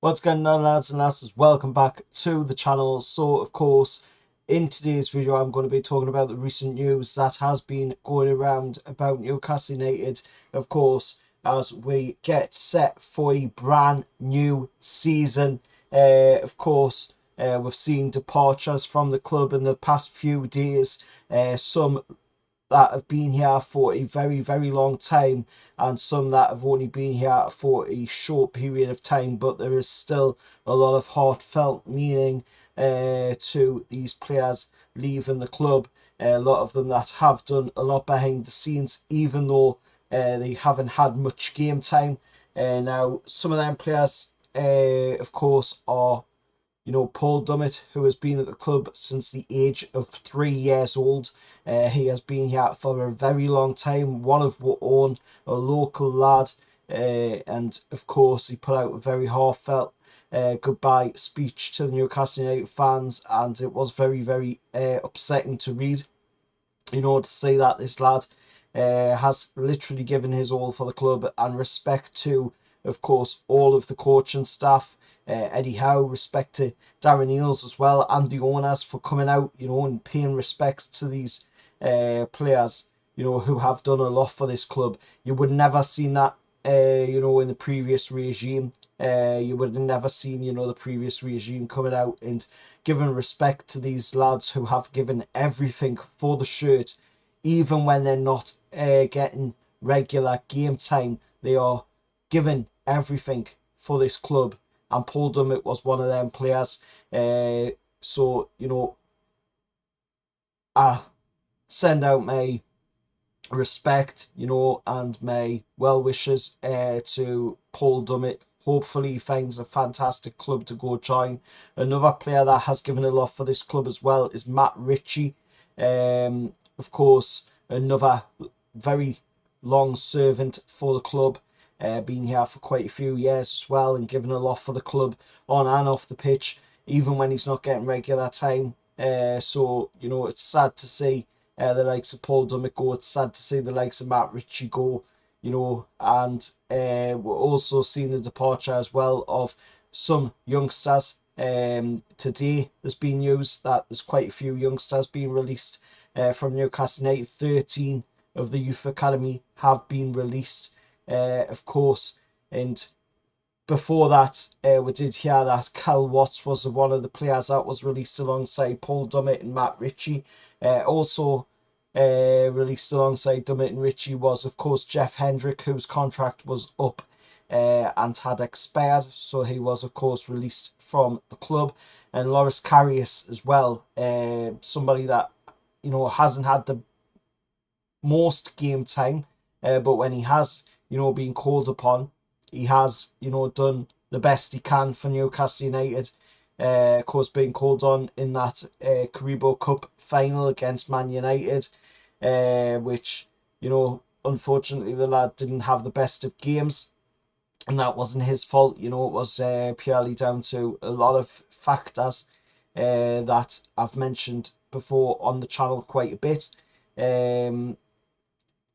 What's going on, lads and lasses? Welcome back to the channel. So of course, in today's video I'm going to be talking about the recent news that has been going around about Newcastle United, of course, as we get set for a brand new season. Of course, we've seen departures from the club in the past few days. Some that have been here for a very long time, and some that have only been here for a short period of time, but there is still a lot of heartfelt meaning to these players leaving the club. A lot of them that have done a lot behind the scenes, even though they haven't had much game time. Now some of them players of course are Paul Dummett, who has been at the club since the age of 3 years old. He has been here for a very long time, one of our own, a local lad, and of course he put out a very heartfelt goodbye speech to the Newcastle United fans, and it was very upsetting to read. To see that this lad has literally given his all for the club, and respect to, of course, all of the coaching staff, Eddie Howe, respect to Darren Eales as well, and the owners for coming out, and paying respect to these players, who have done a lot for this club. You would never seen that, in the previous regime. You would have never seen, the previous regime coming out and giving respect to these lads who have given everything for the shirt, even when they're not getting regular game time. They are giving everything for this club, and Paul Dummett was one of them players. So I send out my respect, and my well wishes to Paul Dummett. Hopefully he finds a fantastic club to go join. Another player that has given a lot for this club as well is MAGPIE. Of course, another very long servant for the club, been here for quite a few years as well, and given a lot for the club on and off the pitch, even when he's not getting regular time. So it's sad to see the likes of Paul Dummett go. It's sad to see the likes of MAGPIE go, and we're also seeing the departure as well of some youngsters. Today there's been news that there's quite a few youngsters being released from Newcastle United. 13 of the youth academy have been released, of course, and before that, we did hear that Cal Watts was one of the players that was released alongside Paul Dummett and MAGPIE. Also released alongside Dummett and Ritchie was, of course, Jeff Hendrick, whose contract was up and had expired. So he was, of course, released from the club. And Loris Karius as well, somebody that, hasn't had the most game time, but when he has, been called upon, he has, done the best he can for Newcastle United. Of course, being called on in that Carabao Cup final against Man United, which, unfortunately the lad didn't have the best of games, and that wasn't his fault. It was purely down to a lot of factors that I've mentioned before on the channel quite a bit. And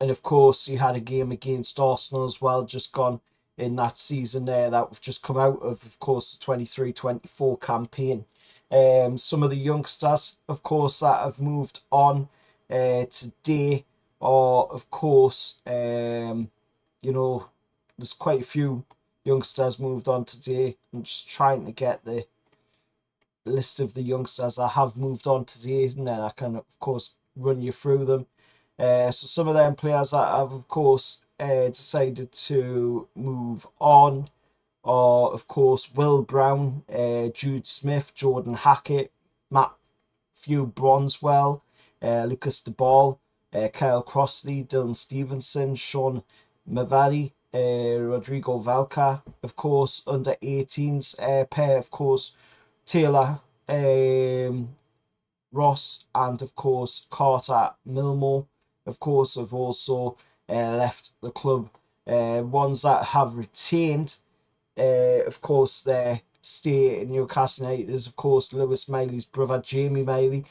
of course, he had a game against Arsenal as well, just gone in that season there that we've just come out of course, the 23-24 campaign. Some of the youngsters, of course, that have moved on today are, of course, there's quite a few youngsters moved on today. I'm just trying to get the list of the youngsters that have moved on today, and then I can, of course, run you through them. So some of them players that have, of course, decided to move on are, of course, Will Brown, Jude Smith, Jordan Hackett, Matthew Bronswell, Lucas De Ball, Kyle Crossley, Dylan Stevenson, Sean Mavadi, Rodrigo Valca, of course, under 18s pair, of course, Taylor Ross, and of course Carter Milmore, of course, have also left the club. Ones that have retained, of course, their stay in Newcastle United is, of course, Lewis Miley's brother Jamie Miley,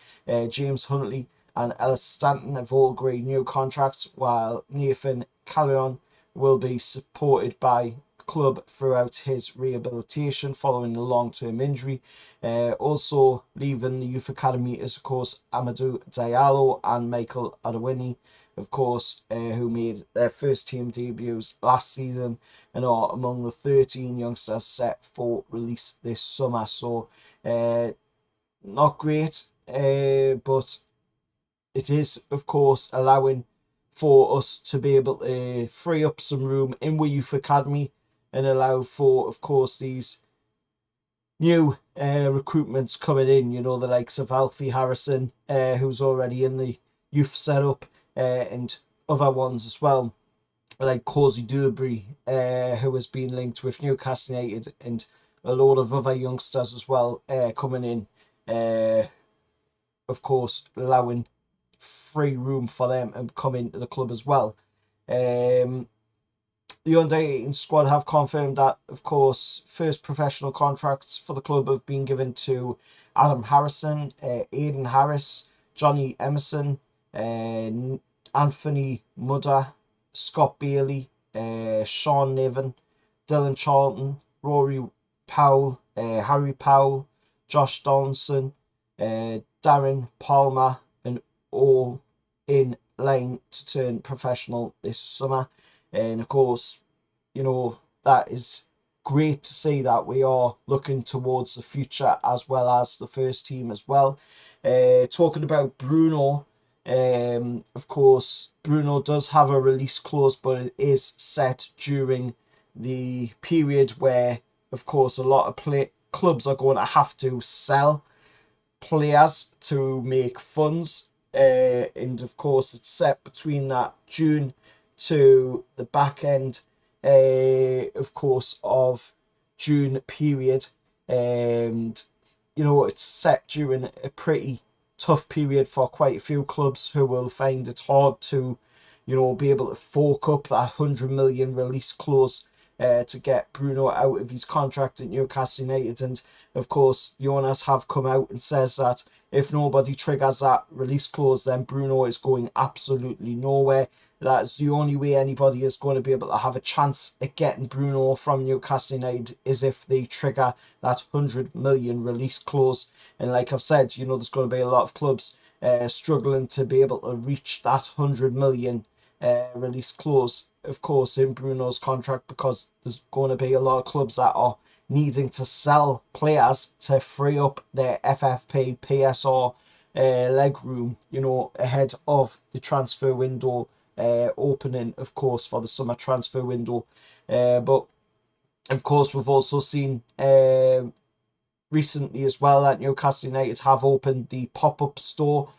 James Huntley and Ellis Stanton have all agreed new contracts, while Nathan Callion will be supported by club throughout his rehabilitation following a long-term injury. Also leaving the youth academy is, of course, Amadou Diallo and Michael Adewini, of course, who made their first team debuts last season and are among the 13 youngsters set for release this summer. So, not great, but it is, of course, allowing for us to be able to free up some room in the youth academy and allow for, of course, these new recruitments coming in, you know, the likes of Alfie Harrison, who's already in the youth setup, and other ones as well, like Cozy Dewberry, who has been linked with Newcastle United, and a lot of other youngsters as well, coming in, of course, allowing free room for them and come into the club as well. The under-18 squad have confirmed that, of course, first professional contracts for the club have been given to Adam Harrison, Aidan Harris, Johnny Emerson, Anthony Mudder, Scott Bailey, Sean Niven, Dylan Charlton, Rory Powell, Harry Powell, Josh Donaldson, Darren Palmer, and all in line to turn professional this summer. And of course, you know, that is great to see that we are looking towards the future as well as the first team as well. Talking about Bruno, of course, Bruno does have a release clause, but it is set during the period where, of course, a lot of clubs are going to have to sell players to make funds, and of course it's set between that June to the back end, of course, of June period, and you know, it's set during a pretty tough period for quite a few clubs who will find it hard to, you know, be able to fork up that 100 million release clause to get Bruno out of his contract at Newcastle United. And of course, the owners have come out and says that if nobody triggers that release clause, then Bruno is going absolutely nowhere. That's the only way anybody is going to be able to have a chance at getting Bruno from Newcastle United is if they trigger that 100 million release clause. And like I've said, you know, there's going to be a lot of clubs struggling to be able to reach that 100 million release clause, of course, in Bruno's contract, because there's going to be a lot of clubs that are needing to sell players to free up their FFP, PSR leg room, you know, ahead of the transfer window opening, of course, for the summer transfer window. But of course, we've also seen recently as well that Newcastle United have opened the pop-up store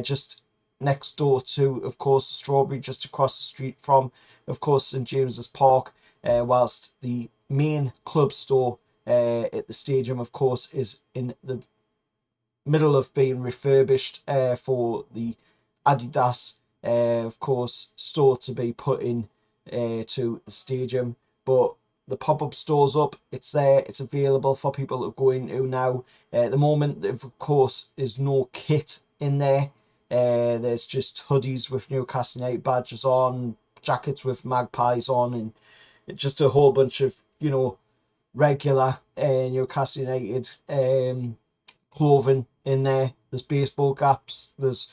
just next door to, of course, the Strawberry, just across the street from, of course, St James's Park, whilst the main club store at the stadium, of course, is in the middle of being refurbished for the ADIDAS, of course, store to be put in to the stadium. But the pop-up store's up, it's there, it's available for people to go into now. At the moment, of course, is no kit in there. There's just hoodies with Newcastle United badges on, jackets with Magpies on, and just a whole bunch of, you know, regular Newcastle United clothing in there. There's baseball caps, there's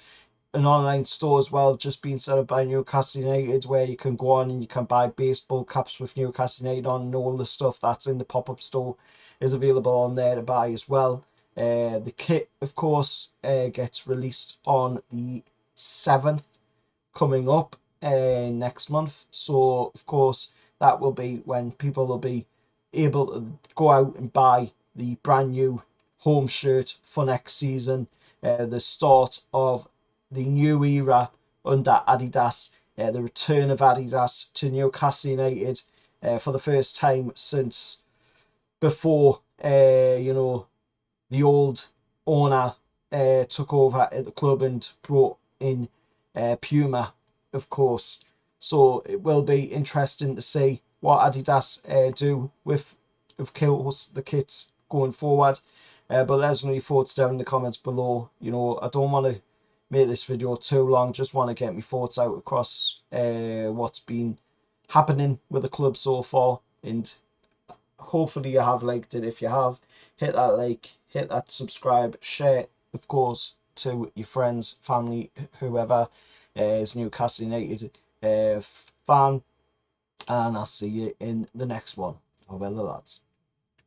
an online store as well, just being set up by Newcastle United, where you can go on and you can buy baseball caps with Newcastle United on, and all the stuff that's in the pop-up store is available on there to buy as well. The kit, of course, gets released on the 7th, coming up next month. So, of course, that will be when people will be able to go out and buy the brand new home shirt for next season. The start of the new era under Adidas, the return of Adidas to Newcastle United for the first time since before, you know, the old owner took over at the club and brought in Puma, of course. So it will be interesting to see what Adidas do with, of course, the kits going forward. But let us know your thoughts down in the comments below. You know, I don't want to make this video too long, just want to get my thoughts out across what's been happening with the club so far, and hopefully you have liked it. If you have, hit that like, hit that subscribe, share, of course, to your friends, family, whoever is Newcastle United fan. And I'll see you in the next one. Over the lads.